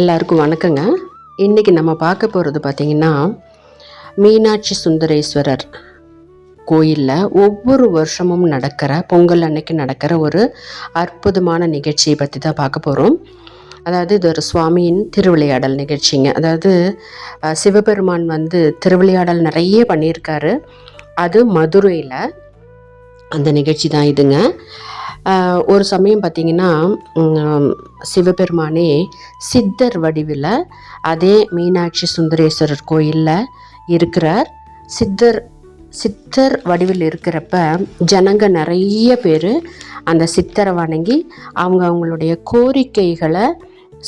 எல்லாருக்கும் வணக்கங்க. இன்றைக்கி நம்ம பார்க்க போகிறது பார்த்திங்கன்னா, மீனாட்சி சுந்தரேஸ்வரர் கோயிலில் ஒவ்வொரு வருஷமும் நடக்கிற பொங்கல் அன்னைக்கு நடக்கிற ஒரு அற்புதமான நிகழ்ச்சியை பற்றி தான் பார்க்க போகிறோம். அதாவது இது ஒரு சுவாமியின் திருவிளையாடல் நிகழ்ச்சிங்க. அதாவது சிவபெருமான் திருவிளையாடல் நிறைய பண்ணியிருக்காரு. அது மதுரையில் அந்த நிகழ்ச்சி தான் இதுங்க. ஒரு சமயம் பார்த்திங்கன்னா, சிவபெருமானே சித்தர் வடிவில் அதே மீனாட்சி சுந்தரேஸ்வரர் கோயிலில் இருக்கிறார். சித்தர் வடிவில் இருக்கிறப்ப ஜனங்க நிறைய பேர் அந்த சித்தரை வணங்கி அவங்களுடைய கோரிக்கைகளை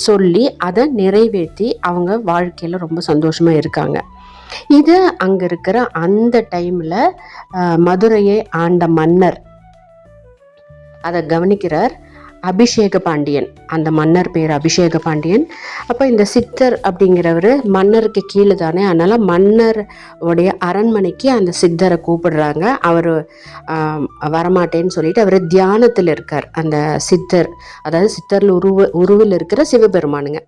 சொல்லி அதை நிறைவேற்றி அவங்க வாழ்க்கையில் ரொம்ப சந்தோஷமாக இருக்காங்க. இது அங்கே இருக்கிற அந்த டைமில் மதுரையை ஆண்ட மன்னர் அதை கவனிக்கிறார். அபிஷேக பாண்டியன், அந்த மன்னர் பேர் அபிஷேக பாண்டியன். அப்போ இந்த சித்தர் அப்படிங்கிறவர் மன்னருக்கு கீழே தானே, அதனால் மன்னர் உடைய அரண்மனைக்கு அந்த சித்தரை கூப்பிடுறாங்க. அவர் வரமாட்டேன்னு சொல்லிட்டு அவர் தியானத்தில் இருக்கார். அந்த சித்தர், அதாவது சித்தரில் உருவில் இருக்கிற சிவபெருமானுங்க.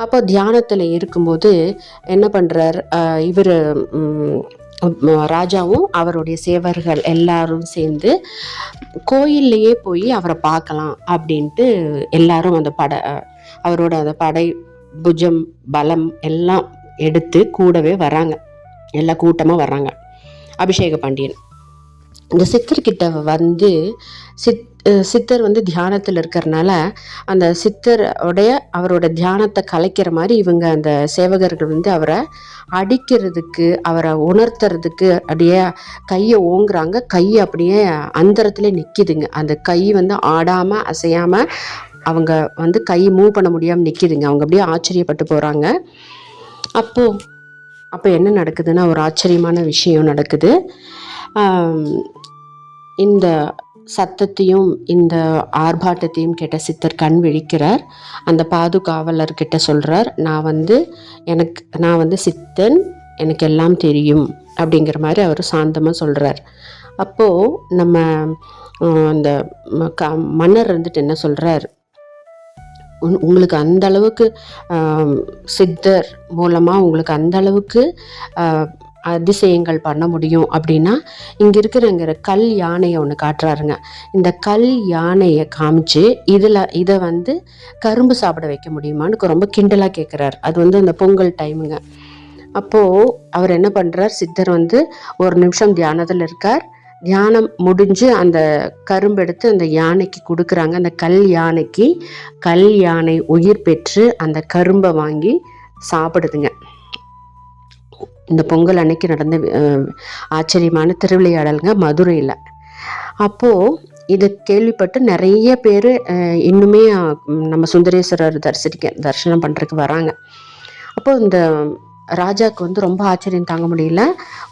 அப்போ தியானத்தில் இருக்கும்போது என்ன பண்ணுறார், இவர் ராஜாவும் அவருடைய சேவர்கள் எல்லாரும் சேர்ந்து கோயில்லையே போய் அவரை பார்க்கலாம் அப்படின்ட்டு எல்லாரும் அந்த அவரோட அந்த படை புஜம் பலம் எல்லாம் எடுத்து கூடவே வராங்க. எல்லா கூட்டமாக வர்றாங்க. அபிஷேக பாண்டியன் இந்த சித்தர்கிட்ட சித்தர் தியானத்தில் இருக்கிறனால அந்த அவரோட தியானத்தை கலைக்கிற மாதிரி இவங்க அந்த சேவகர்கள் அவரை அடிக்கிறதுக்கு, அவரை உணர்த்துறதுக்கு அப்படியே கையை ஓங்குறாங்க. கை அப்படியே அந்தரத்துல நிற்கிதுங்க. அந்த கை ஆடாமல் அசையாமல் அவங்க கை மூவ் பண்ண முடியாமல் நிற்கிதுங்க. அவங்க அப்படியே ஆச்சரியப்பட்டு போகிறாங்க. அப்போ என்ன நடக்குதுன்னா, ஒரு ஆச்சரியமான விஷயம் நடக்குது. இந்த சத்தத்தையும் இந்த ஆர்ப்பாட்டத்தையும் கேட்ட சித்தர் கண் விழிக்கிறார். அந்த பாதுகாவலர்கிட்ட சொல்கிறார், நான் சித்தன், எனக்கு எல்லாம் தெரியும் அப்படிங்கிற மாதிரி அவர் சாந்தமாக சொல்கிறார். அப்போது நம்ம அந்த மன்னர் என்ன சொல்கிறார், உங்களுக்கு அந்த அளவுக்கு சித்தர் மூலமாக உங்களுக்கு அந்த அளவுக்கு அதிசயங்கள் பண்ண முடியும் அப்படின்னா, இங்கே இருக்கிறங்கிற கல் யானையை ஒன்று காட்டுறாருங்க. இந்த கல் யானையை காமிச்சு இதை கரும்பு சாப்பிட வைக்க முடியுமான்னு ரொம்ப கிண்டலாக கேட்குறாரு. அது அந்த பொங்கல் டைமுங்க. அப்போது அவர் என்ன பண்ணுறார், சித்தர் ஒரு நிமிஷம் தியானத்தில் இருக்கார். தியானம் முடிஞ்சு அந்த கரும்பு எடுத்து அந்த யானைக்கு கொடுக்குறாங்க. அந்த கல் யானை உயிர் பெற்று அந்த கரும்பை வாங்கி சாப்பிடுதுங்க. இந்த பொங்கல் அன்னைக்கு நடந்த ஆச்சரியமான திருவிளையாடலுங்க மதுரையில். அப்போது இதை கேள்விப்பட்டு நிறைய பேர் இன்னுமே நம்ம சுந்தரேஸ்வரர் தரிசனம் பண்ணுறதுக்கு வராங்க. அப்போது இந்த ராஜாவுக்கு ரொம்ப ஆச்சரியம் தாங்க முடியல.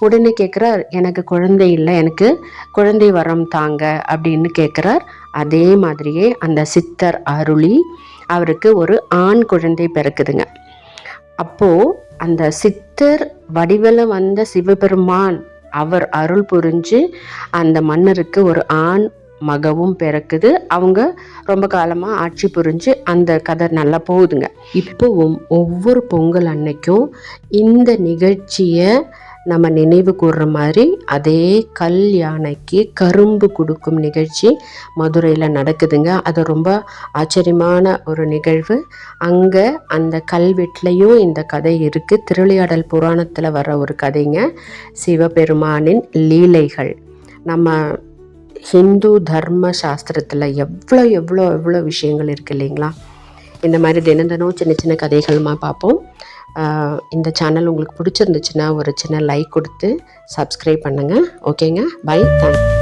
உடனே கேட்குறார், எனக்கு குழந்தை இல்லை, எனக்கு குழந்தை வரம் தாங்க அப்படின்னு கேட்குறார். அதே மாதிரியே அந்த சித்தர் அருளி அவருக்கு ஒரு ஆண் குழந்தை பிறக்குதுங்க. அப்போது அந்த சித்தர் வடிவில் வந்த சிவபெருமான் அவர் அருள் புரிஞ்சு அந்த மன்னருக்கு ஒரு ஆண் மகவும் பிறக்குது. அவங்க ரொம்ப காலமாக ஆட்சி புரிஞ்சு அந்த கதை நல்லா போகுதுங்க. இப்போவும் ஒவ்வொரு பொங்கல் அன்னைக்கும் இந்த நிகழ்ச்சியை நம்ம நினைவு கூர்ற மாதிரி அதே கல் யானைக்கு கரும்பு கொடுக்கும் நிகழ்ச்சி மதுரையில் நடக்குதுங்க. அது ரொம்ப ஆச்சரியமான ஒரு நிகழ்வு. அங்கே அந்த கல்வெட்டுலையும் இந்த கதை இருக்குது. திருவிளையாடல் புராணத்தில் வர ஒரு கதைங்க. சிவபெருமானின் லீலைகள் நம்ம ஹிந்து தர்ம சாஸ்திரத்தில் எவ்வளோ எவ்வளோ எவ்வளோ விஷயங்கள் இருக்குது இல்லைங்களா. இந்த மாதிரி தினம் சின்ன சின்ன கதைகள்மா பார்ப்போம். இந்த சேனல் உங்களுக்கு பிடிச்சிருந்துச்சுன்னா ஒரு சின்ன லைக் கொடுத்து சப்ஸ்கிரைப் பண்ணுங்கள். ஓகேங்க, பை, தேங்க்ஸ்.